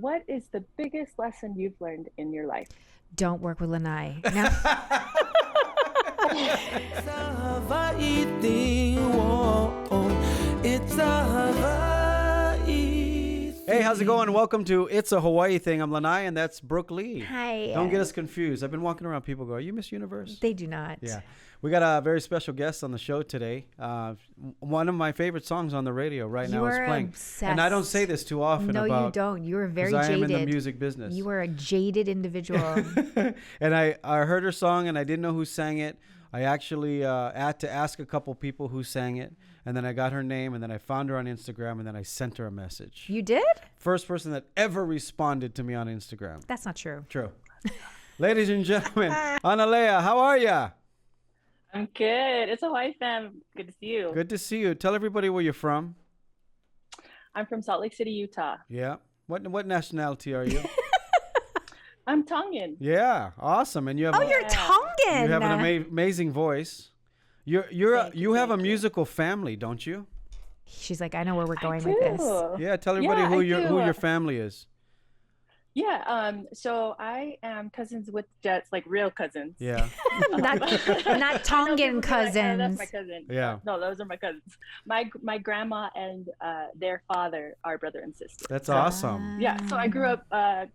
what is the biggest lesson you've learned in your life? Don't work with Lanai. No. It's a Hawaii thing. Whoa, it's a Hawaii thing. Hey, how's it going? Welcome to It's a Hawaii Thing. I'm Lanai, and that's Brooke Lee. Hi. Don't get us confused. I've been walking around. People go, "Are you Miss Universe?" They do not. Yeah. We got a very special guest on the show today. One of my favorite songs on the radio right now is playing. Obsessed. And I don't say this too often. No, you don't. You are very jaded. I am in the music business. You are a jaded individual. And I heard her song, and I didn't know who sang it. I actually had to ask a couple people who sang it, and then I got her name, and then I found her on Instagram, and then I sent her a message. You did? First person that ever responded to me on Instagram. That's not true. True. Ladies and gentlemen, Analea, how are ya? I'm good. It's a Hawaii fam. Good to see you. Good to see you. Tell everybody where you're from. I'm from Salt Lake City, Utah. Yeah. What nationality are you? I'm Tongan. Yeah, awesome. And you have You're Tongan. you have an amazing voice. You have a musical family, don't you? She's like, I know where we're going with this. Yeah, tell everybody who your family is. Yeah, so I am cousins with Jets, like real cousins. Yeah. not Tongan cousins. That's my cousin. Yeah. No, those are my cousins. My grandma and their father are brother and sister. That's awesome. Yeah, so I grew up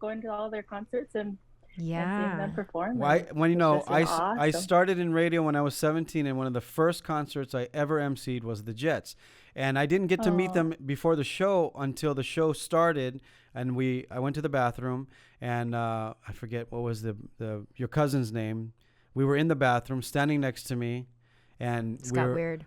going to all their concerts and seeing them perform. I started in radio when I was 17, and one of the first concerts I ever emceed was the Jets. And I didn't get to meet them before the show until the show started, and I went to the bathroom, and I forget what was your cousin's name. We were in the bathroom, standing next to me, and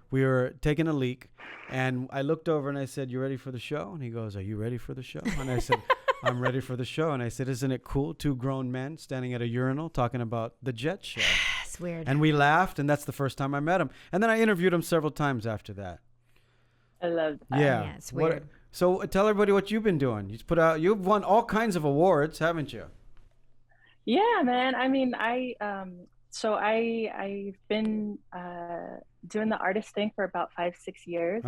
we were taking a leak, and I looked over and I said, "You ready for the show?" And he goes, "Are you ready for the show?" And I said, "I'm ready for the show." And I said, "Isn't it cool? Two grown men standing at a urinal talking about the Jet show." It's weird. And we laughed, and that's the first time I met him. And then I interviewed him several times after that. I love that. Yeah, it's weird. So tell everybody what you've been doing. You've won all kinds of awards, haven't you? Yeah, man. I mean, I've been doing the artist thing for about 5-6 years.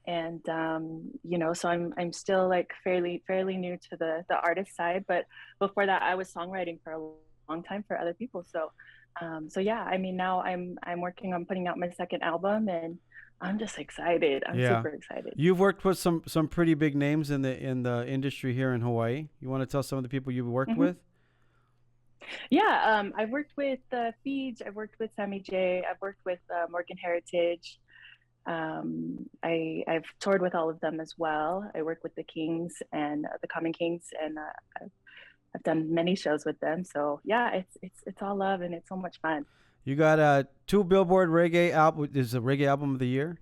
And so I'm still like fairly new to the artist side, but before that I was songwriting for a long time for other people. So yeah, I mean, now I'm working on putting out my second album, and I'm just excited. I'm super excited. You've worked with some pretty big names in the industry here in Hawaii. You want to tell some of the people you've worked with? Yeah, I've worked with Feeds. I've worked with Sammy J. I've worked with Morgan Heritage. I've toured with all of them as well. I work with the Kings and the Common Kings, and I've done many shows with them. So yeah, it's all love, and it's so much fun. You got 2 Billboard reggae album. This is a reggae album of the year.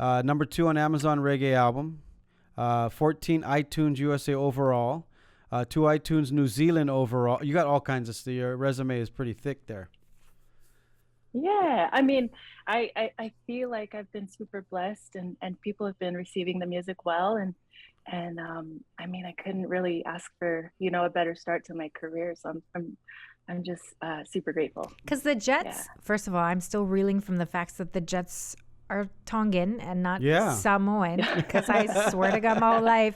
Number 2 on Amazon reggae album. 14 iTunes USA overall. 2 iTunes New Zealand overall. You got all kinds of stuff. Your resume is pretty thick there. Yeah, I mean, I feel like I've been super blessed, and people have been receiving the music well, and I mean, I couldn't really ask for a better start to my career. So I'm just super grateful. Because the Jets, first of all, I'm still reeling from the facts that the Jets are Tongan and not Samoan. Because I swear to God, my whole life,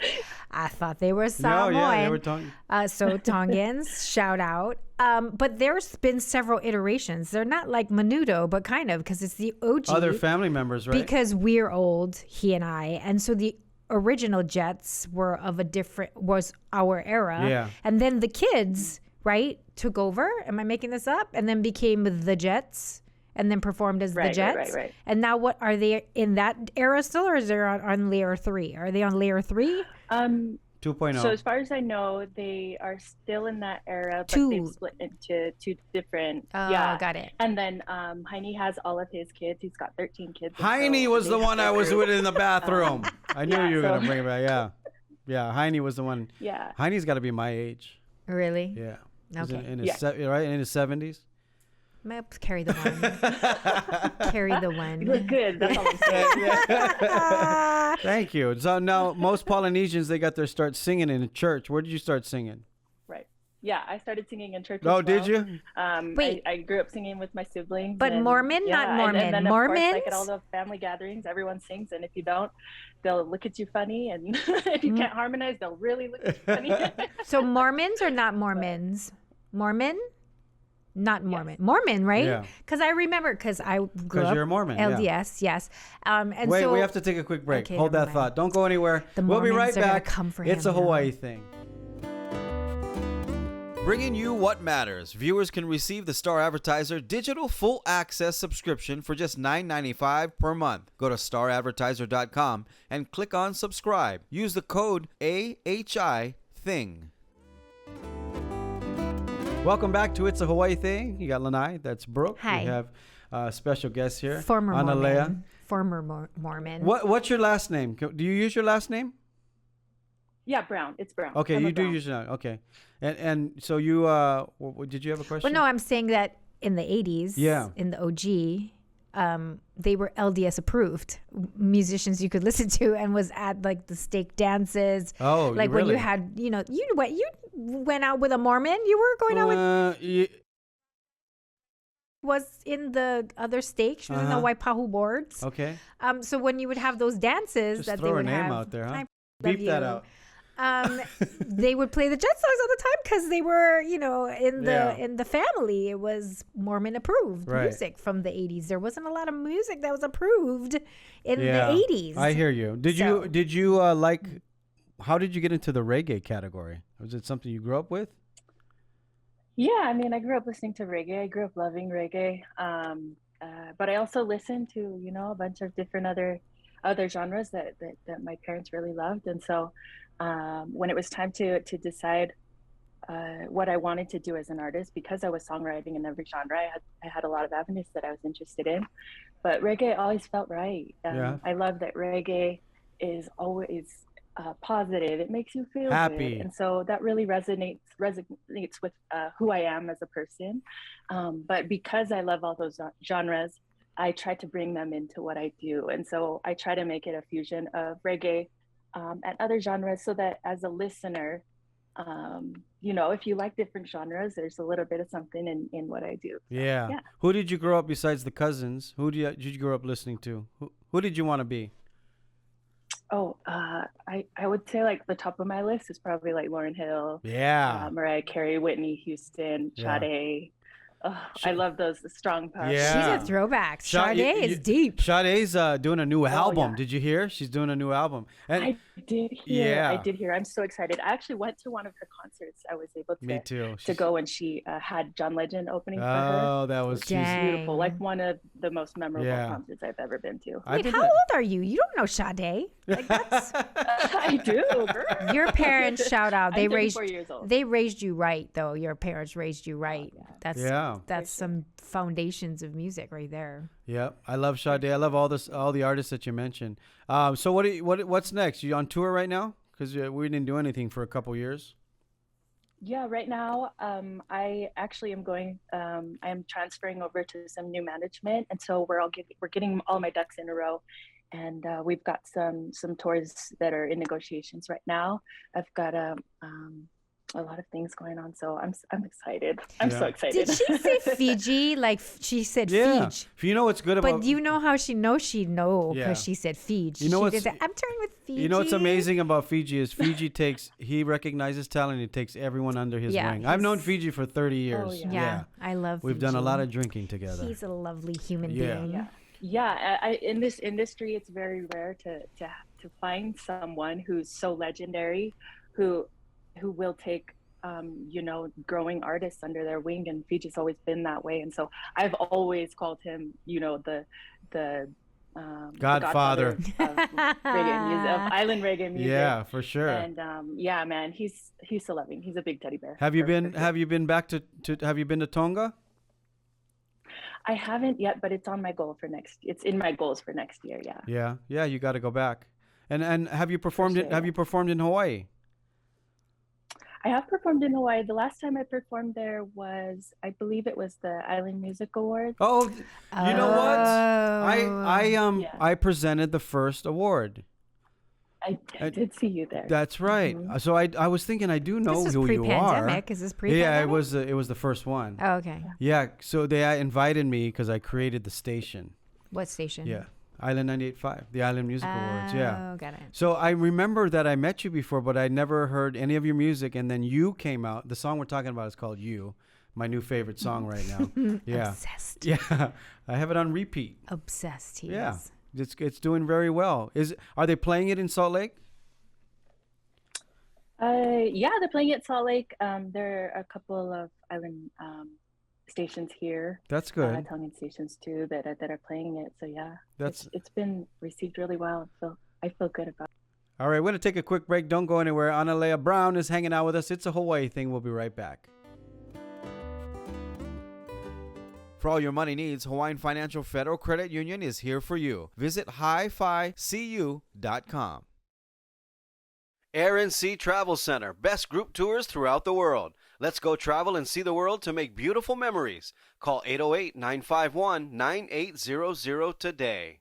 I thought they were Samoan. No, yeah, they were Tongan. So Tongans, shout out. But there's been several iterations. They're not like Menudo, but kind of, because it's the OG. Other family members, right? Because we're old, he and I. And so the original Jets was our era. Yeah. And then the kids, right, took over. Am I making this up? And then became the Jets, and then performed as the Jets. Right. And now what are they in that era still, or is they on layer 3? Are they on layer 3? 2.0. So as far as I know, they are still in that era, but they've split into 2 different. Got it. And then Heine has all of his kids. He's got 13 kids. Heine was the one I was with in the bathroom. I knew you were going to bring it back. Yeah. Heine was the one. Yeah. Heine's got to be my age. Really? Yeah. Okay. In his 70s. Carry the one. Carry the one. You look good. That's all I'm saying. Thank you. So now most Polynesians, they got their start singing in church. Where did you start singing? Right. Yeah, I started singing in church. Oh, as well. did you? Wait. I grew up singing with my siblings. But Mormon, not Mormon. And then Mormons? of course, like at all the family gatherings, everyone sings, and if you don't, they'll look at you funny, and if you can't harmonize, they'll really look at you funny. So Mormons or not Mormons? Mormon? Not Mormon. Yes. Mormon, right? Yeah. Because I remember, because I grew up. Because you're a Mormon. LDS, yes. And wait, so, we have to take a quick break. Okay, Hold that thought. Don't go anywhere. We'll be right back. Come for it's him a Hawaii thing. Bringing you what matters. Viewers can receive the Star Advertiser digital full access subscription for just $9.95 per month. Go to staradvertiser.com and click on subscribe. Use the code AHI THING. Welcome back to It's a Hawaii Thing. You got Lanai, that's Brooke. Hi. We have special guest here. Former Analea. Mormon. Former Mormon. What's your last name? Do you use your last name? Yeah, Brown. It's Brown. Okay, you do use your name. Okay. And so you, did you have a question? Well, no, I'm saying that in the 80s, in the OG, they were LDS approved musicians you could listen to, and was at like the stake dances. Oh, like really? when you had, you went out with a Mormon. You were going out with. Was in the other stake. She was in the Waipahu boards. Okay. So when you would have those dances, Just that throw they would her name have, out there, huh? Beep that out. They would play the Jet songs all the time because they were, in the family. It was Mormon approved music from the 80s. There wasn't a lot of music that was approved in the 80s. I hear you. Did you like? How did you get into the reggae category? Was it something you grew up with? Yeah, I mean, I grew up listening to reggae. I grew up loving reggae. But I also listened to, a bunch of different other genres that my parents really loved. And so when it was time to decide what I wanted to do as an artist, because I was songwriting in every genre, I had a lot of avenues that I was interested in. But reggae always felt right. I love that reggae is always positive. It makes you feel happy, good. And so that really resonates with who I am as a person. But because I love all those genres, I try to bring them into what I do. And so I try to make it a fusion of reggae and other genres, so that as a listener, if you like different genres, there's a little bit of something in what I do. So, yeah. Who did you grow up besides the cousins? Who did you grow up listening to? Who did you want to be? I would say like the top of my list is probably like Lauryn Hill, Mariah Carey, Whitney Houston, Sade. Oh, I love those strong parts. Yeah. She's a throwback. Sade is deep. Sade's doing a new album. Did you hear? She's doing a new album. And I did hear. I did hear. I'm so excited. I actually went to one of her concerts. I was able to go when she had John Legend opening for her. Oh, that was beautiful. Like one of the most memorable concerts I've ever been to. Wait, how old are you? You don't know Sade. Like that's I do, girl. Your parents, shout out. I'm 34 years old. They raised you right, though. Your parents raised you right. Oh, That's some foundations of music right there. Yeah, I love Sade. I love all the artists that you mentioned. So what's next? You on tour right now? Because we didn't do anything for a couple years. Yeah, right now I actually am going. I'm transferring over to some new management, and so we're getting all my ducks in a row, and we've got some tours that are in negotiations right now. I've got a lot of things going on, so I'm excited. I'm so excited. Did she say Fiji? Like she said Fiji. You know what's good about? But you know how she knows because she said Fiji. You know I'm touring with Fiji. You know what's amazing about Fiji is he recognizes talent. He takes everyone under his wing. I've known Fiji for 30 years. Oh, yeah. I love. We've Fiji. done a lot of drinking together. He's a lovely human being. Yeah. In this industry, it's very rare to find someone who's so legendary, who will take growing artists under their wing, and Fiji's always been that way. And so I've always called him, the Godfather of reggae music, of island reggae music. Yeah, for sure. And man, he's so loving. He's a big teddy bear. Have you been back to have you been to Tonga? I haven't yet, but it's on my goal for it's in my goals for next year. Yeah, you got to go back. And have you performed have you performed in Hawaii? I have performed in Hawaii. The last time I performed there was, I believe it was the Island Music Awards. Oh, you know what? I presented the first award. I did see you there. That's right. Mm-hmm. So I was thinking I do know who you are. Pre-pandemic. Is this pre-pandemic? Yeah, it was the first one. Oh, okay. Yeah, so they invited me because I created the station. What station? Yeah, Island 98.5, the Island Music Awards. Yeah. Oh, got it. So I remember that I met you before, but I never heard any of your music, and then you came out. The song we're talking about is called "You," my new favorite song right now. Yeah. Obsessed. Yeah, I have it on repeat. Obsessed. Yeah. It's doing very well. Are they playing it in Salt Lake? Yeah, they're playing it in Salt Lake. There are a couple of island stations here. That's good. Italian stations too that are playing it. So yeah, it's been received really well. So I feel good about it. All right, we're gonna take a quick break. Don't go anywhere. Analea Brown is hanging out with us. It's a Hawaii thing. We'll be right back. For all your money needs, Hawaiian Financial Federal Credit Union is here for you. Visit hificu.com. Air and Sea Travel Center. Best group tours throughout the world. Let's go travel and see the world to make beautiful memories. Call 808-951-9800 today.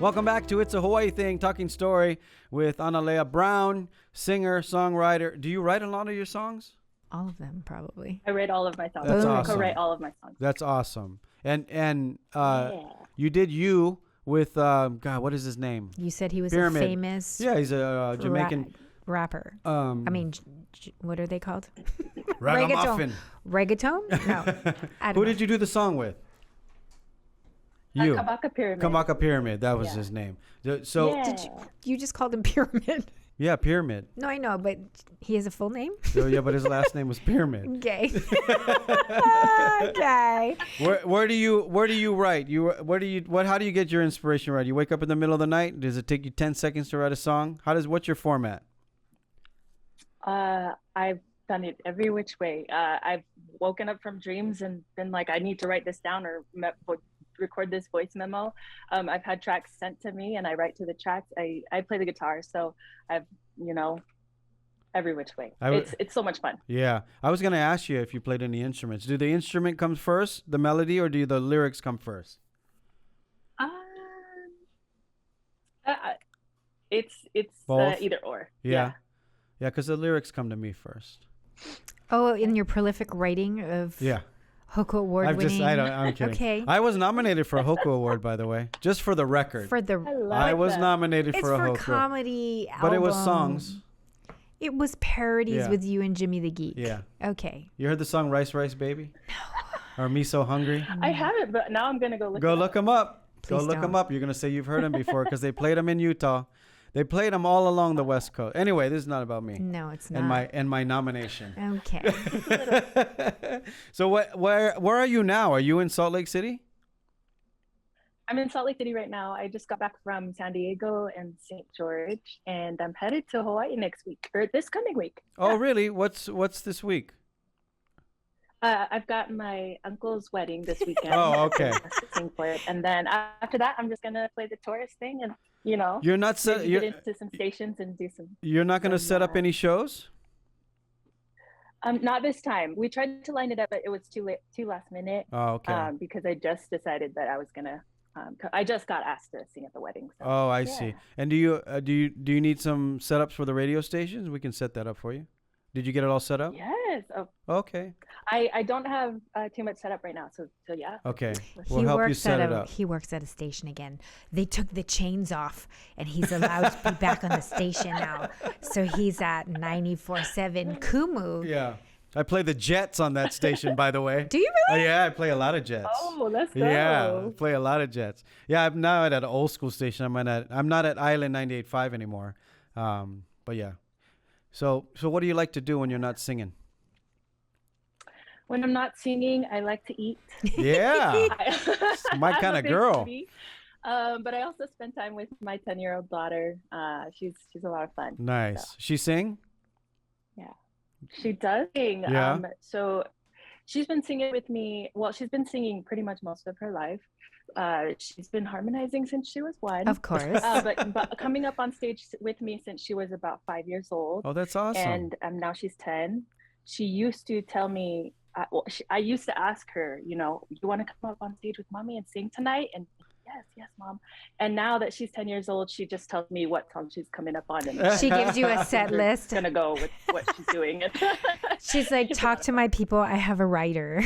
Welcome back to It's a Hawaii Thing, talking story with Analea Brown, singer, songwriter. Do you write a lot of your songs? All of them, probably. I write all of my songs. That's awesome. I write all of my songs. That's awesome. And you did You with, God, what is his name? You said he was Pyramid. a famous... Yeah, he's a Jamaican... rapper. I mean, what are they called? Ragamuffin. Reggaeton? No. Who did you do the song with? You. Kabaka Pyramid. Kabaka Pyramid. That was his name. So you just called him Pyramid? Yeah, Pyramid. No, I know, but he has a full name? So, yeah, but his last name was Pyramid. Okay. Okay. Where do you write? How do you get your inspiration right? You wake up in the middle of the night? Does it take you 10 seconds to write a song? What's your format? I've done it every which way. I've woken up from dreams and been like, I need to write this down or record this voice memo. I've had tracks sent to me and I write to the tracks. I play the guitar, so I've, every which way. It's so much fun. Yeah. I was going to ask you if you played any instruments. Do the instrument come first, the melody, or do the lyrics come first? It's either or. Yeah. Yeah, because the lyrics come to me first. Oh, in your prolific writing of... Yeah. Hoku Award winning. I'm kidding. Okay. I was nominated for a Hoku Award, by the way, just for the record. I was nominated for a Hoku. It's for comedy album. But it was songs. It was parodies with you and Jimmy the Geek. Yeah. Okay. You heard the song Rice Rice Baby? No. Or Me So Hungry? I haven't, but now I'm going to go look them up. Go look them up. You're going to say you've heard them before because they played them in Utah. They played them all along the West Coast. Anyway, this is not about me. No, it's not. And my nomination. Okay. So where are you now? Are you in Salt Lake City? I'm in Salt Lake City right now. I just got back from San Diego and St. George, and I'm headed to Hawaii next week or this coming week. Oh, really? What's this week? I've got my uncle's wedding this weekend. Oh, okay. Sing for it, and then after that, I'm just gonna play the tourist thing and. You're not get into some stations and do some. You're not going to set up any shows? Not this time. We tried to line it up, but it was too last minute. Oh, okay. Because I just decided that I was gonna. I just got asked to sing at the wedding. So, oh, I see. And do you need some setups for the radio stations? We can set that up for you. Did you get it all set up? Yes. Oh. Okay. I don't have too much set up right now, so yeah. Okay. We'll help you set it up. He works at a station again. They took the chains off, and he's allowed to be back on the station now. So he's at 94.7 Kumu. Yeah. I play the Jets on that station, by the way. Do you really? Yeah, I play a lot of Jets. Oh, let's go. Yeah, I play a lot of Jets. Yeah, I'm now at an old school station. I'm not at Island 98.5 anymore. But yeah. So what do you like to do when you're not singing? When I'm not singing, I like to eat. Yeah. My kind of girl. But I also spend time with my 10-year-old daughter. She's a lot of fun. Nice. So. She sing? Yeah. She does sing. Yeah. So she's been singing with me. Well, she's been singing pretty much most of her life. She's been harmonizing since she was 1. Of course. But coming up on stage with me since she was about 5 years old. Oh, that's awesome. And now she's 10. She used to tell me, I used to ask her, you want to come up on stage with mommy and sing tonight? And yes, Mom. And now that she's 10 years old, she just tells me what song she's coming up on. And she gives you a set list. Gonna go with what she's doing. She's like, talk to my people. I have a writer.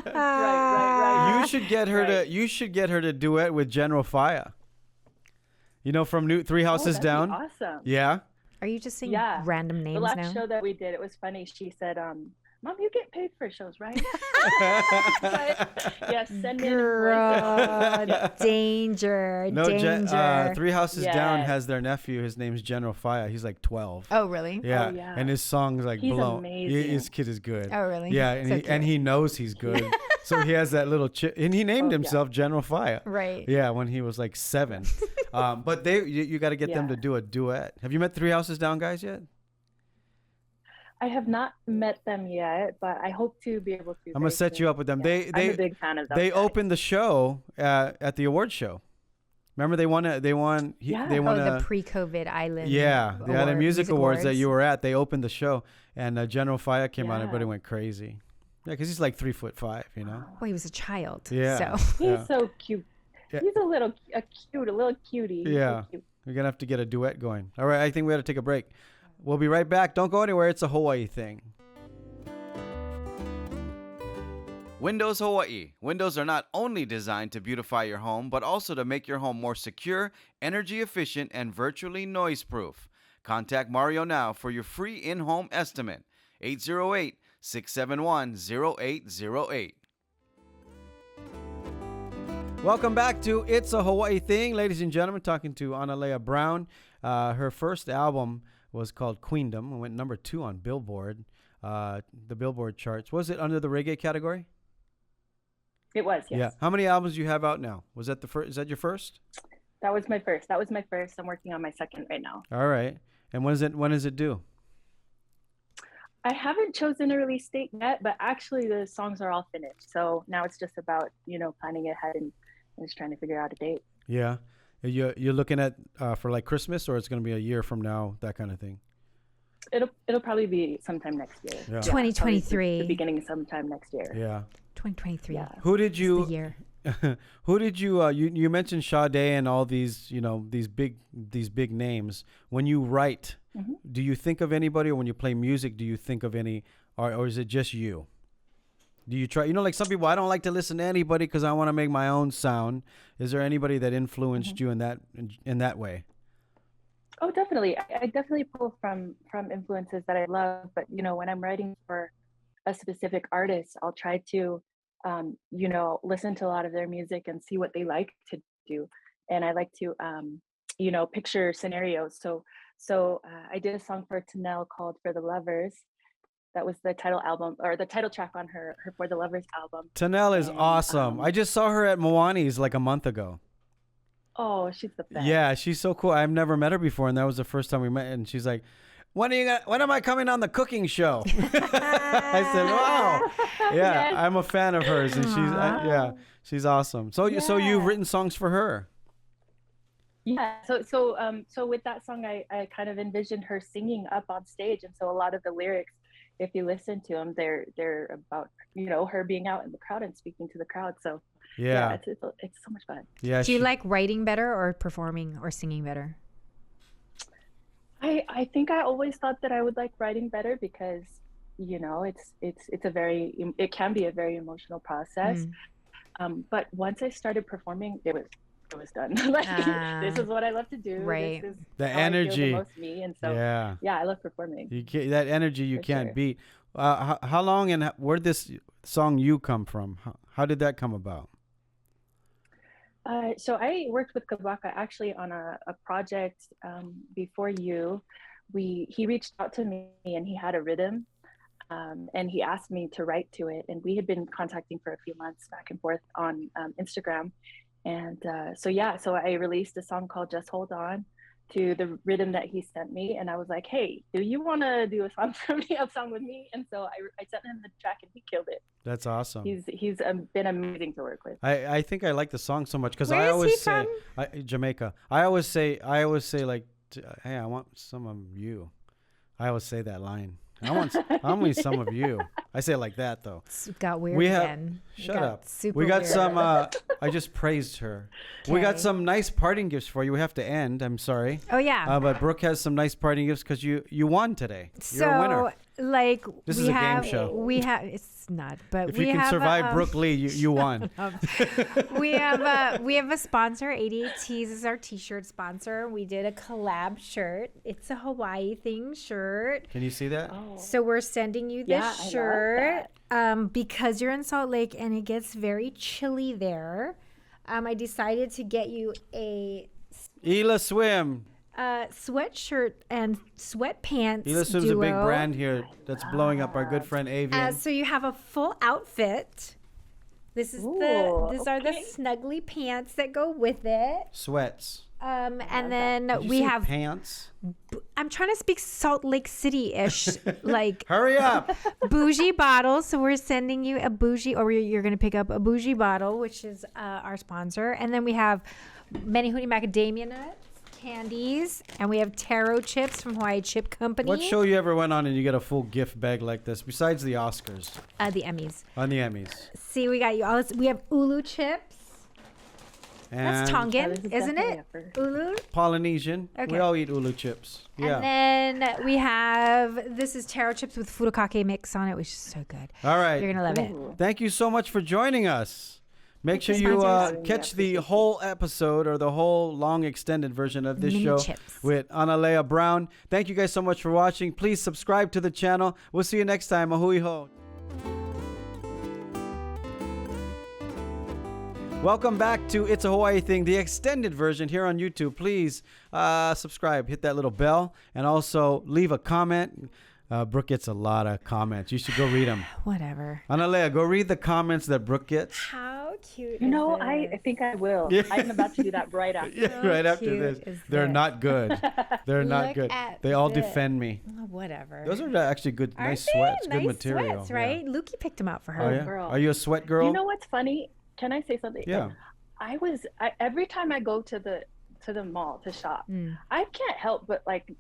Right. You should get her to duet with General Fire. You know, from Three Houses Down. Awesome. Yeah. Are you just saying random names now? The last show that we did, it was funny. She said, Mom, you get paid for shows, right? Yes, send me an danger. No, danger. Three Houses Down has their nephew. His name's General Fire. He's like 12. Oh, really? Yeah. Oh, yeah. And his song's like he's blown. Amazing. His kid is good. Oh, really? Yeah, and he knows he's good. So he has that little chip, and he named himself General Fire. Right. Yeah, when he was like 7. But you got to get them to do a duet. Have you met Three Houses Down guys yet? I have not met them yet, but I hope to be able to. I'm gonna set you up with them. Yeah, I'm a big fan of them. They opened the show at the award show. Remember they won the pre-COVID Island. Yeah, they had a music awards that you were at. They opened the show, and General Fire came on. Everybody went crazy. Yeah, because he's like 3'5", you know. Well, he was a child. Yeah, so. He's so cute. Yeah. He's a little cutie. Yeah, we're gonna have to get a duet going. All right, I think we got to take a break. We'll be right back. Don't go anywhere. It's a Hawaii thing. Windows Hawaii. Windows are not only designed to beautify your home, but also to make your home more secure, energy efficient, and virtually noise-proof. Contact Mario now for your free in-home estimate. 808-671-0808. Welcome back to It's a Hawaii Thing. Ladies and gentlemen, talking to Analea Brown. Her first album was called Queendom and went number 2 on Billboard, the Billboard charts. Was it under the reggae category? It was, yes. Yeah. How many albums do you have out now? Was that Is that your first? That was my first. I'm working on my second right now. All right. And when is it due? I haven't chosen a release date yet, but actually the songs are all finished. So now it's just about, planning ahead and just trying to figure out a date. Yeah. You're looking at for like Christmas, or it's going to be a year from now, that kind of thing? It'll probably be sometime next year. Yeah. 2023. The beginning sometime next year. Yeah. 2023. Yeah. Who did you? The year. Who did you? You mentioned Sade and all these these big names. When you write, do you think of anybody, or when you play music, do you think of any, or is it just you? Do you try? Like some people, I don't like to listen to anybody because I want to make my own sound. Is there anybody that influenced you in that way? Oh, definitely. I definitely pull from influences that I love. But when I'm writing for a specific artist, I'll try to listen to a lot of their music and see what they like to do. And I like to picture scenarios. So I did a song for Tanel called For the Lovers. That was the title album, or the title track on her For the Lovers album. Tanel is awesome. I just saw her at Moani's like a month ago. Oh, she's the best. Yeah, she's so cool. I've never met her before, and that was the first time we met. And she's like, when am I coming on the cooking show? I said, wow. Yeah, yes. I'm a fan of hers, and she's awesome. So you've written songs for her. Yeah. So with that song, I kind of envisioned her singing up on stage, and so a lot of the lyrics, if you listen to them, they're about her being out in the crowd and speaking to the crowd. So it's so much fun. Yeah. Do you like writing better or performing or singing better? I think I always thought that I would like writing better because it can be a very emotional process. But once I started performing, it was done. This is what I love to do. Right. This is the how energy. I feel the most me, and so I love performing. That energy you can't beat. How long and where did this song "You" come from? How did that come about? So I worked with Kabaka actually on a project before You. He reached out to me and he had a rhythm, and he asked me to write to it. And we had been contacting for a few months back and forth on Instagram. And so I released a song called Just Hold On to the rhythm that he sent me. And I was like, hey, do you want to do a song for me, a song with me? And so I sent him the track and he killed it. That's awesome. He's been amazing to work with. I think I like the song so much because I always say, Jamaica. I always say like, hey, I want some of you. I always say that line. want some of you. I say it like that though. It got weird again. Shut up. We got some. I just praised her. Okay. We got some nice parting gifts for you. We have to end. I'm sorry. Oh yeah. But Brooke has some nice parting gifts because you won today. You're a winner. Like this is a game show. We have. It's not, but if you can survive Brooke Lee, you won. we have a sponsor. ADATs is our T-shirt sponsor. We did a collab shirt. It's a Hawaii thing shirt. Can you see that? Oh. So we're sending you this shirt because you're in Salt Lake and it gets very chilly there. I decided to get you a Ela Swim sweatshirt and sweatpants Ela Swim's duo. a big brand here that's blowing up. Our good friend Avian. So you have a full outfit. This is these are the snuggly pants that go with it. Sweats. And then we have pants. I'm trying to speak Salt Lake City-ish, like hurry up. Bougie bottle. So we're sending you a bougie, or you're going to pick up a bougie bottle, which is our sponsor. And then we have Manihuni macadamia nuts, candies, and we have taro chips from Hawaii Chip Company. What show you ever went on and you get a full gift bag like this besides the Oscars? The Emmys. On the Emmys. See, we got you all. We have ulu chips. And that's Tongan, isn't it? Ulu? Polynesian. Okay. We all eat ulu chips. Yeah. And then we have, this is taro chips with furikake mix on it, which is so good. All right. You're going to love it. Thank you so much for joining us. Make sure you catch the whole episode or the whole long extended version of this show with Analea Brown. Thank you guys so much for watching. Please subscribe to the channel. We'll see you next time. Mahui ho. Welcome back to It's a Hawaii Thing, the extended version here on YouTube. Please subscribe, hit that little bell, and also leave a comment. Brooke gets a lot of comments. You should go read them. Whatever. Analea, go read the comments that Brooke gets. How cute I think I will. Yeah. I'm about to do that right after. Yeah, right after this. They're not good. They're not good. They all defend me. Oh, whatever. Those are actually good, nice sweats, good material. Sweats, right? Yeah. Lukey picked them out for her. Oh, yeah? Girl. Are you a sweat girl? You know what's funny? Can I say something? Yeah. Every time I go to the mall to shop, I can't help but like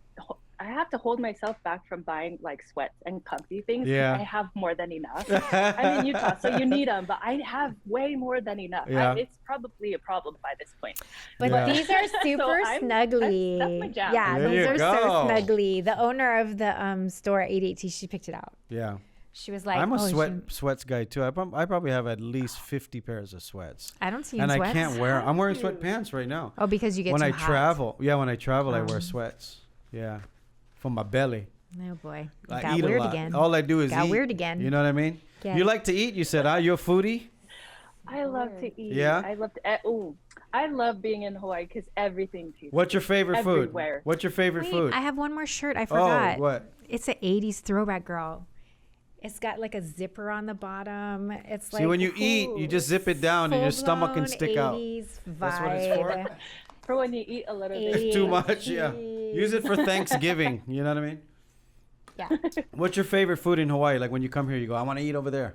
I have to hold myself back from buying like sweats and comfy things. Yeah. I have more than enough. I'm in Utah, so you need them, but I have way more than enough. Yeah. It's probably a problem by this point. But these are super snuggly. That's my jam. Yeah, these are so snuggly. The owner of the store at 880, she picked it out. Yeah. She was like, I'm a sweats guy too. I probably have at least 50 pairs of sweats. I don't see you in sweats. I can't wear. I'm wearing sweatpants right now. Oh, because you get when too I hot. travel. Yeah, when I travel, I wear sweats. Yeah, for my belly. Oh boy, I got eat weird a lot. again. All I do is got eat. Weird again. You know what I mean? Yeah. You like to eat. You said, you're a foodie. I love to eat. Yeah. I love being in Hawaii because everything tastes. What's your favorite everywhere. food? What's your favorite food? I have one more shirt. I forgot. Oh, what? It's an 80s throwback, girl. It's got like a zipper on the bottom. It's like, see, when you eat, you just zip it down and your stomach can stick out. 80s vibe. That's what it's for. For when you eat a little bit. It's too much, yeah. Use it for Thanksgiving. You know what I mean? Yeah. What's your favorite food in Hawaii? Like when you come here, you go, I want to eat over there.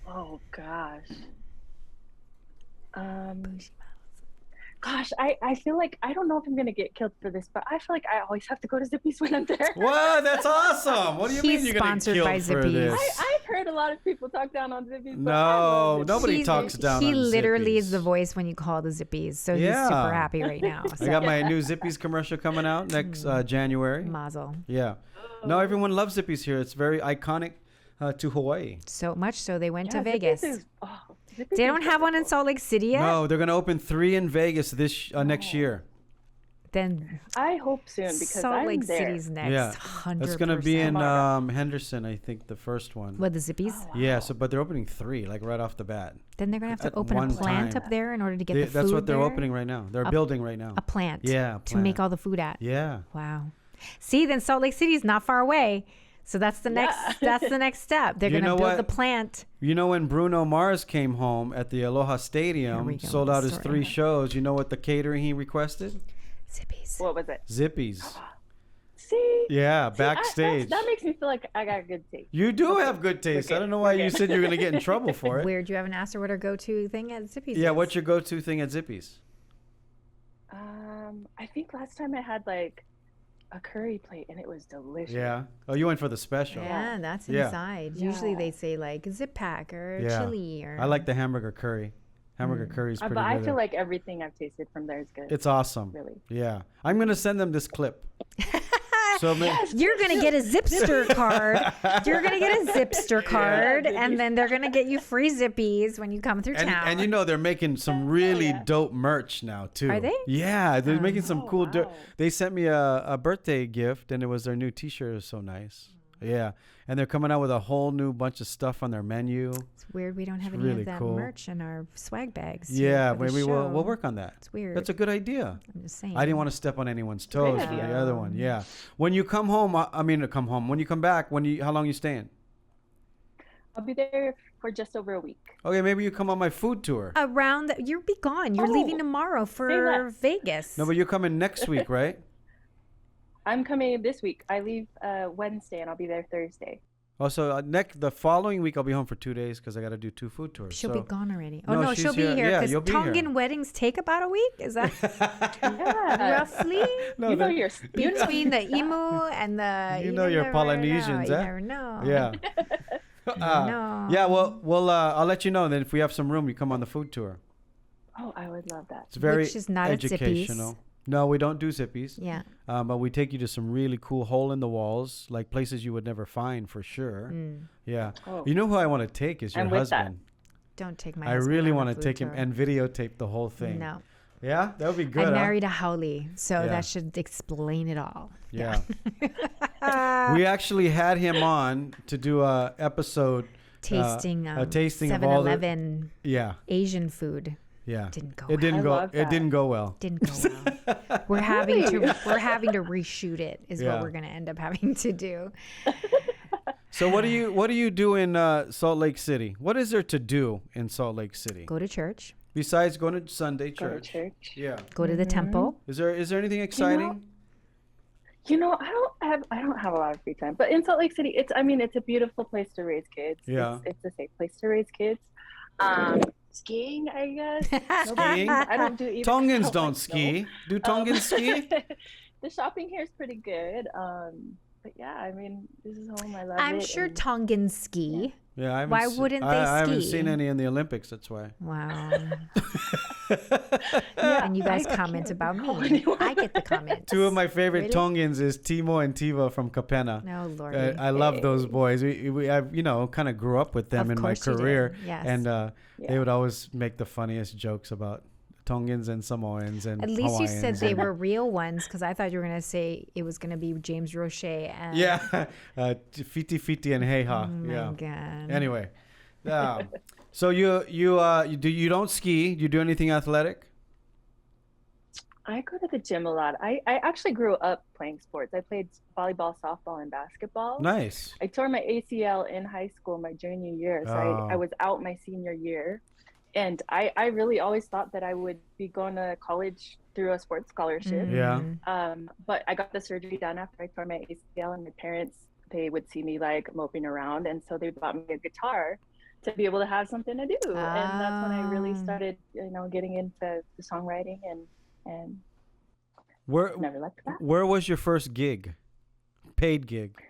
Oh gosh. Gosh, I feel like, I don't know if I'm going to get killed for this, but I feel like I always have to go to Zippy's when I'm there. What? That's awesome. What do you mean you're going to get killed for this? I've heard a lot of people talk down on Zippy's. No, nobody talks down on Zippy's. He literally is the voice when you call the Zippy's, so he's super happy right now. So. I got my new Zippy's commercial coming out next January. Mazel. Yeah. No, everyone loves Zippy's here. It's very iconic to Hawaii. So much so they went to Vegas. They don't have one in Salt Lake City yet? No, they're going to open 3 in Vegas this next year. Then I hope soon because Salt Lake there. City's next. Yeah, 100%. It's going to be in Henderson, I think, the first one. What, the Zippies? Oh, wow. Yeah, but they're opening 3, like right off the bat. Then they're going to have to open a plant up there in order to get the food. That's what they're there? Opening right now. They're building right now. A plant. Yeah, to make all the food at. Yeah. Wow. See, then Salt Lake City is not far away. So that's the next. That's the next step. They're going to build the plant. You know, when Bruno Mars came home at the Aloha Stadium, sold out his 3 shows. You know what the catering he requested? Zippies. What was it? Zippies. See? Yeah, backstage. That makes me feel like I got good taste. You do have good taste. I don't know why you said you were going to get in trouble for it. Weird. You haven't asked her what her go-to thing at Zippies Yeah, is. what's your go-to thing at Zippies? I think last time I had like a curry plate, and it was delicious. Yeah. Oh, you went for the special. Yeah, that's inside. Usually they say like zip pack or chili or. I like the hamburger curry. Hamburger curry is pretty good. But I feel like everything I've tasted from there is good. It's awesome. Really. Yeah. I'm gonna send them this clip. So you're gonna get a Zipster card. You're gonna get a Zipster card, and then they're gonna get you free Zippies when you come through town. And you know they're making some really dope merch now too. Are they? Yeah, they're making some cool. They sent me a birthday gift, and it was their new T-shirt. It was so nice. Yeah, and they're coming out with a whole new bunch of stuff on their menu. It's weird we don't have any of that merch in our swag bags. Yeah, maybe we'll work on that. It's weird. That's a good idea. I'm just saying. I didn't want to step on anyone's toes for the other one. Yeah. When you come home, when you come back, how long you staying? I'll be there for just over a week. Okay, maybe you come on my food tour. You'll be gone. You're leaving tomorrow for Vegas. No, but you're coming next week, right? I'm coming this week. I leave Wednesday, and I'll be there Thursday. Oh, so the following week I'll be home for 2 days because I got to do 2 food tours. She'll be gone already. Oh no, she'll be here because Tongan weddings take about a week. Is that roughly? No, you know you're between the Imu and the. You know you're Polynesians, You never know. Yeah. No. Yeah. Well, I'll let you know. Then if we have some room, you come on the food tour. Oh, I would love that. It's very Which is not educational. No, we don't do Zippies. Yeah. But we take you to some really cool hole in the walls, like places you would never find for sure. Yeah. Oh. You know who I want to take is your husband. Don't take my husband. I really want to take him and videotape the whole thing. No. Yeah? That would be good. I married a haole, so that should explain it all. Yeah. We actually had him on to do a episode tasting of all the Asian food. Yeah. It didn't go well. Didn't go well. We're having to reshoot it is what we're going to end up having to do. So what do you do in Salt Lake City? What is there to do in Salt Lake City? Go to church. Besides going to Sunday church. Go to church. Yeah. Go to the temple. Is there anything exciting? I don't have a lot of free time, but in Salt Lake City, it's a beautiful place to raise kids. Yeah. It's a safe place to raise kids. Skiing, I guess. Skiing? I don't do either. Tongans don't ski. Do Tongans ski? The shopping here is pretty good. But yeah, this is home. I love it. I'm sure Tongans ski. Yeah, why wouldn't they ski? I haven't seen any in the Olympics. That's why. Wow. And you guys comment about me. I get the comments. 2 of my favorite Tongans is Timo and Tiva from Kapena. Oh Lord. I love those boys. I kind of grew up with them in my career. Yes. And they would always make the funniest jokes about Tongans and Samoans and At least Hawaiians. You said they were real ones because I thought you were going to say it was going to be James Roche and Fiti Fiti and Heiha. Oh my God. Anyway, so you don't ski? You do anything athletic? I go to the gym a lot. I actually grew up playing sports. I played volleyball, softball, and basketball. Nice. I tore my ACL in high school my junior year, so I was out my senior year. And I really always thought that I would be going to college through a sports scholarship. Yeah. But I got the surgery done after I tore my ACL, and my parents, they would see me like moping around. And so they bought me a guitar to be able to have something to do. And that's when I really started, getting into the songwriting and never left that. Where was your first gig? Paid gig?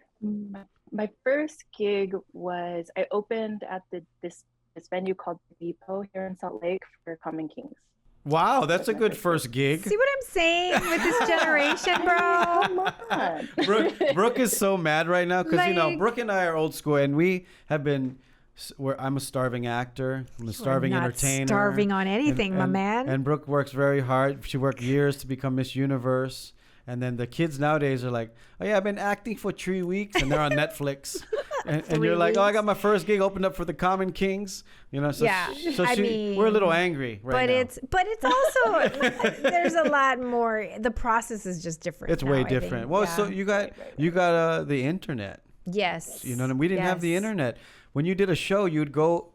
My first gig was, I opened at this venue called Depot here in Salt Lake for Common Kings. Wow, that's a good first gig. See what I'm saying with this generation, bro? Come on. Brooke is so mad right now because, Brooke and I are old school, and we have been... I'm a starving actor. I'm a starving entertainer. Starving on anything, my man. And Brooke works very hard. She worked years to become Miss Universe. And then the kids nowadays are like, oh yeah, I've been acting for 3 weeks, and they're on Netflix. And you're like, oh, I got my first gig, opened up for the Common Kings. We're a little angry right now. But it's also there's a lot more. The process is just different. It's way different. Well, so you got the internet. Yes. We didn't have the internet. When you did a show, you'd go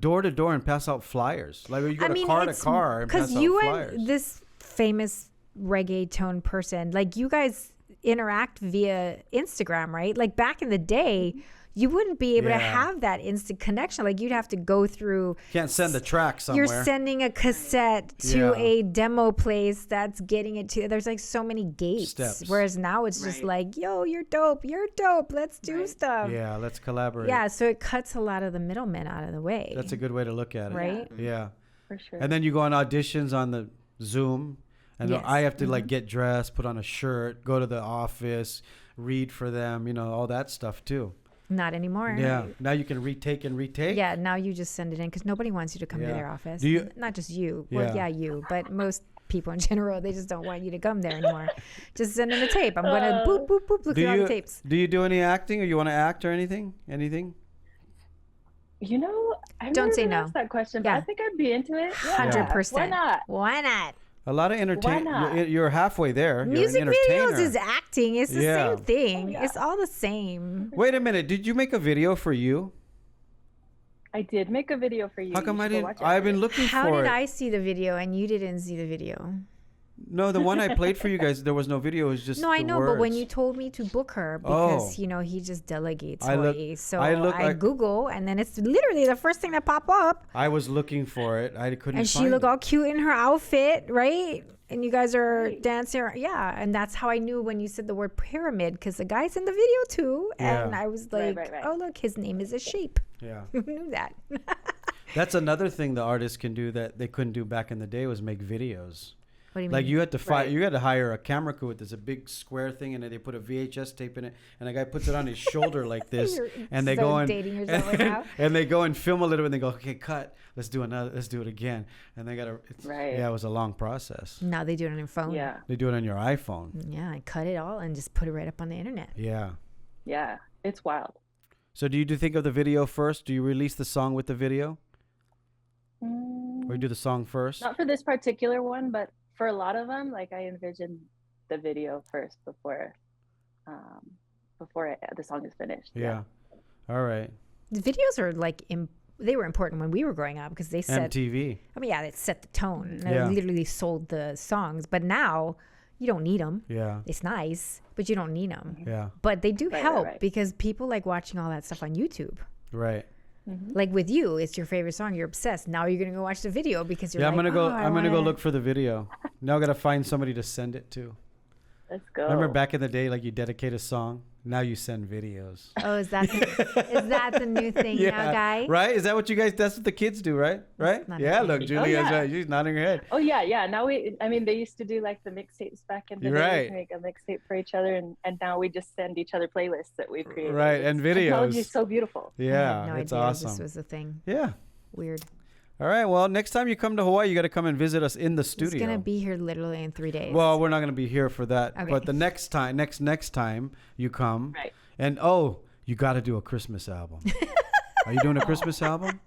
door to door and pass out flyers. Like you go car to car and pass out flyers. Because you and this famous reggaeton person, like you guys interact via Instagram, right? Like back in the day, you wouldn't be able to have that instant connection. Like, you'd have to go through. Can't send the track somewhere. You're sending a cassette to a demo place that's getting it to. There's like so many gates. Steps. Whereas now it's just like, yo, you're dope. You're dope. Let's do stuff. Yeah, let's collaborate. Yeah, so it cuts a lot of the middlemen out of the way. That's a good way to look at it. Right? Yeah. For sure. And then you go on auditions on the Zoom. And I have to like get dressed, put on a shirt, go to the office, read for them, you know, all that stuff too. Not anymore. Yeah. Now you can retake and retake. Yeah. Now you just send it in because nobody wants you to come to their office. Do you? Not just you. Well, you, but most people in general, they just don't want you to come there anymore. Just send in a tape. I'm going to boop, boop, boop, look at all the tapes. Do you do any acting, or you want to act or anything? Anything? You know, I've Don't never say been no. asked that question, but I think I'd be into it. 100%. Why not? Why not? A lot of entertainment. You're halfway there. Music you're an entertainer. videos is acting. It's the same thing. It's all the same. Wait a minute. Did you make a video for you? I did make a video for you. How come you I didn't? I've been looking for it. How did I see the video and you didn't see the video? No, the one I played for you guys, there was no video. It was just I know, words. but when you told me to book her, because you know he just delegates. So I Google, and then it's literally the first thing that pop up. I was looking for it. I couldn't. And she looked all cute in her outfit, right? And you guys are dancing, and that's how I knew when you said the word pyramid, because the guy's in the video too, and I was like, oh look, his name is a shape. Yeah, who knew that? That's another thing the artists can do that they couldn't do back in the day, was make videos. What do you mean? Like you had to you had to hire a camera crew with this a big square thing, and they put a VHS tape in it, and the guy puts it on his shoulder like this, and they go and and they go and film a little bit, and they go, okay, cut, let's do it again, and they gotta. Yeah, it was a long process. Now they do it on your phone. Yeah, they do it on your iPhone. Yeah, I cut it all and just put it right up on the internet. Yeah. Yeah, it's wild. So do you think of the video first? Do you release the song with the video, or you do the song first? Not for this particular one, but for a lot of them, like I envisioned the video first before the song is finished. Yeah. All right. The videos are like they were important when we were growing up because they set MTV. I mean, it set the tone. They literally sold the songs. But now you don't need them. Yeah. It's nice, but you don't need them. Yeah. But they do help because people like watching all that stuff on YouTube. Right. Mm-hmm. Like with you, it's your favorite song. You're obsessed. Now you're gonna go watch the video because you're I'm gonna go look for the video. Now I gotta find somebody to send it to. Let's go. Remember back in the day, like you dedicate a song. Now you send videos. Oh, is that the new thing now, guy? Right? Is that what you guys? That's what the kids do, right? Right? Yeah. Look, Julia's right. She's nodding her head. Oh yeah. Now they used to do like the mixtapes back in the day. To make a mixtape for each other, and now we just send each other playlists that we've created. Right, and videos. Technology is so beautiful. Yeah, it's awesome. This was a thing. Yeah. Weird. All right. Well, next time you come to Hawaii, you got to come and visit us in the studio. It's gonna be here literally in 3 days. Well, we're not gonna be here for that. Okay. But the next time you come, right? And you got to do a Christmas album. Are you doing a Christmas album?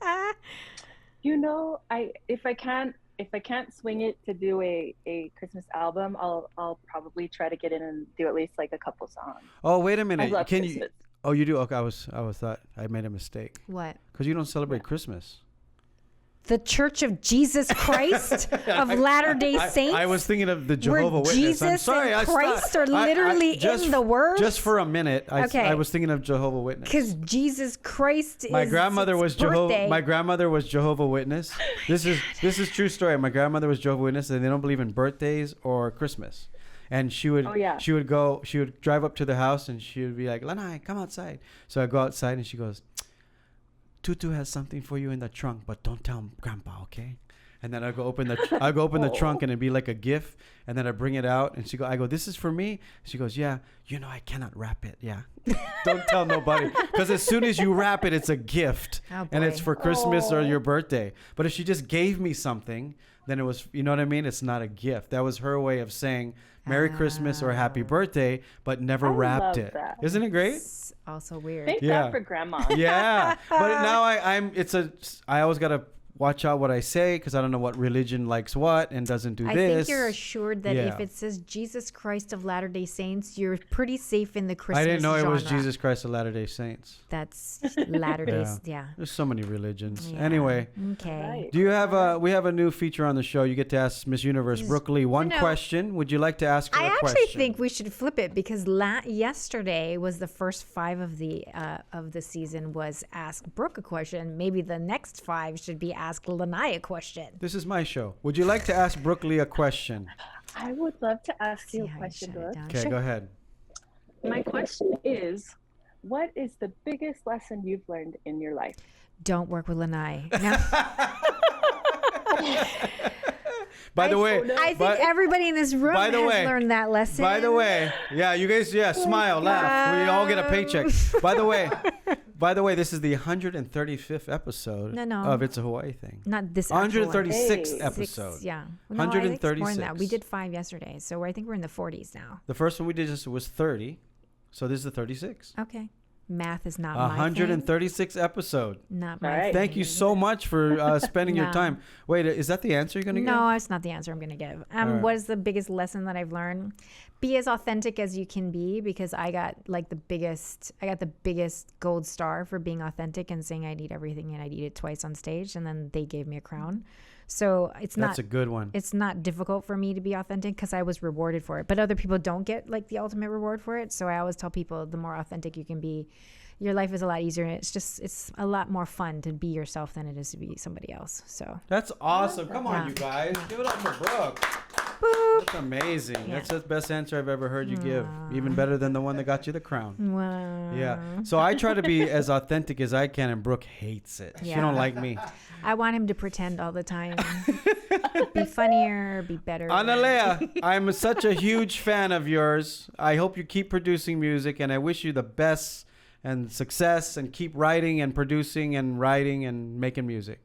You know, if I can't swing it to do a Christmas album, I'll probably try to get in and do at least like a couple songs. Oh, wait a minute. I love Christmas. Oh, you do? Okay, I thought I made a mistake. What? Because you don't celebrate Christmas. The Church of Jesus Christ of Latter-day Saints. I was thinking of the Jehovah Witness. Jesus I'm sorry, and Christ are literally in the Word. Just for a minute, I was thinking of Jehovah Witness. Because Jesus Christ is my grandmother was birthday. My grandmother was Jehovah Witness. This is true story. My grandmother was Jehovah Witness, and they don't believe in birthdays or Christmas. And she would drive up to the house, and she would be like, Lanai, come outside. So I go outside, and she goes, Tutu has something for you in the trunk, but don't tell Grandpa, okay? And then I go open the trunk, and it'd be like a gift, and then I bring it out, and I go, this is for me. She goes, yeah, I cannot wrap it, yeah. Don't tell nobody, because as soon as you wrap it, it's a gift, and it's for Christmas or your birthday. But if she just gave me something, then it was, you know what I mean? It's not a gift. That was her way of saying Merry Christmas or Happy Birthday, but never wrapped it. That. Isn't it great? It's also weird. Thank God for Grandma. Yeah, but now I always gotta watch out what I say because I don't know what religion likes what and doesn't do this. I think you're assured that if it says Jesus Christ of Latter-day Saints, you're pretty safe in the Christmas I didn't know genre. it was Jesus Christ of Latter-day Saints. That's Latter-day, There's so many religions. Yeah. Anyway. Okay. Right. Do you have we have a new feature on the show. You get to ask Miss Universe Brooklyn one question. Would you like to ask her a question? I actually think we should flip it because yesterday was the first 5 of the season was Ask Brooke a question. Maybe the next 5 should be Ask Lanai a question. This is my show. Would you like to ask Brooklyn a question? I would love to ask you a question, Brooke. Okay, go ahead. My question is, what is the biggest lesson you've learned in your life? Don't work with Lanai. By the way, I think everybody in this room has learned that lesson. By the way, you guys, smile, laugh. We all get a paycheck. By the way, this is the 135th episode of It's a Hawaii Thing. Not this 136th episode. 136. We did 5 yesterday, so I think we're in the 40s now. The first one we did was 30, so this is the 36. Okay. Math is not my 136th episode. Not my thing. Thank you so much for spending your time. Wait, is that the answer you're going to give? No, it's not the answer I'm going to give. What is the biggest lesson that I've learned? Be as authentic as you can be, because I got the biggest gold star for being authentic and saying I'd eat everything and I'd eat it twice on stage, and then they gave me a crown. So that's a good one. It's not difficult for me to be authentic because I was rewarded for it. But other people don't get the ultimate reward for it. So I always tell people the more authentic you can be, your life is a lot easier. It's a lot more fun to be yourself than it is to be somebody else. So that's awesome. Come on, you guys. Give it up for Brooke. Boop. That's amazing. Yeah. That's the best answer I've ever heard you give. Even better than the one that got you the crown. Wow. Yeah. So I try to be as authentic as I can, and Brooke hates it. Yeah. She don't like me. I want him to pretend all the time. Be funnier, be better. Analea, I'm such a huge fan of yours. I hope you keep producing music, and I wish you the best and success, and keep writing and producing and writing and making music.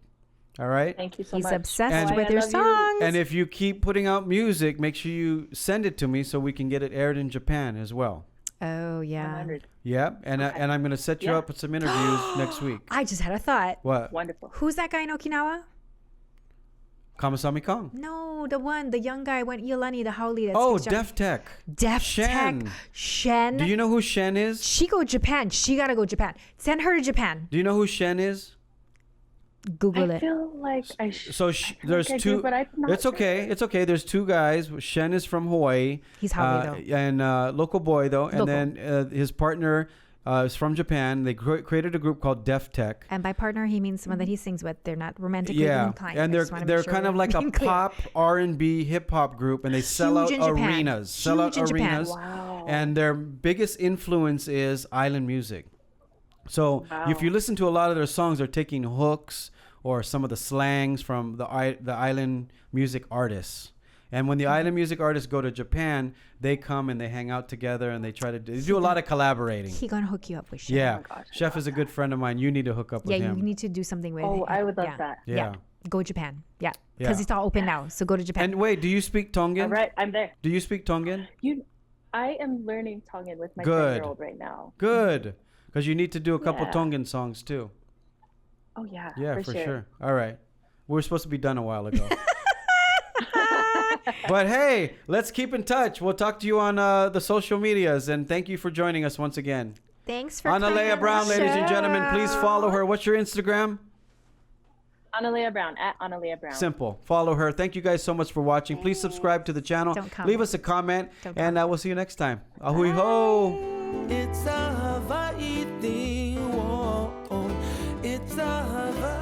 All right? Thank you so much. He's obsessed with your songs. And if you keep putting out music, make sure you send it to me so we can get it aired in Japan as well. Oh, yeah. 100. Yeah, and I'm going to set you up with some interviews next week. I just had a thought. What? Wonderful. Who's that guy in Okinawa? Kamasami Kong. No, the young guy went Iolani, the Howley. Def Tech. Tech. Shen. Do you know who Shen is? She go Japan. She got to go Japan. Send her to Japan. Do you know who Shen is? Google it. I feel like I should. So there's two. But I'm not it's okay. It's okay. There's 2 guys. Shen is from Hawaii. He's Hawaii though. And local boy though. And then his partner is from Japan. They created a group called Def Tech. And by partner, he means someone that he sings with. They're not romantically inclined. And they're kind of like a pop R&B hip hop group, and they sell out arenas. Wow. And their biggest influence is island music. So if you listen to a lot of their songs, they're taking hooks or some of the slangs from the island music artists. And when the island music artists go to Japan, they come and they hang out together and they do a lot of collaborating. He gonna hook you up with Chef. Yeah, Chef is a good friend of mine. You need to hook up with him. Yeah, you need to do something with him. Oh, I would love that. Yeah. Go Japan. Yeah. Because it's all open now. So go to Japan. And wait, do you speak Tongan? All right, I'm there. Do you speak Tongan? I am learning Tongan with my 10-year-old right now. Good. Because you need to do a couple Tongan songs too. Oh, yeah. Yeah, for sure. All right. We were supposed to be done a while ago. But hey, let's keep in touch. We'll talk to you on the social medias. And thank you for joining us once again. Thanks for coming. Analea Brown, ladies and gentlemen. Please follow her. What's your Instagram? Analea Brown, @Analea Brown. Simple. Follow her. Thank you guys so much for watching. Please subscribe to the channel. Leave us a comment. And we'll see you next time. Ahui ho. It's a Hawaii thing. Whoa. It's a Hawaii.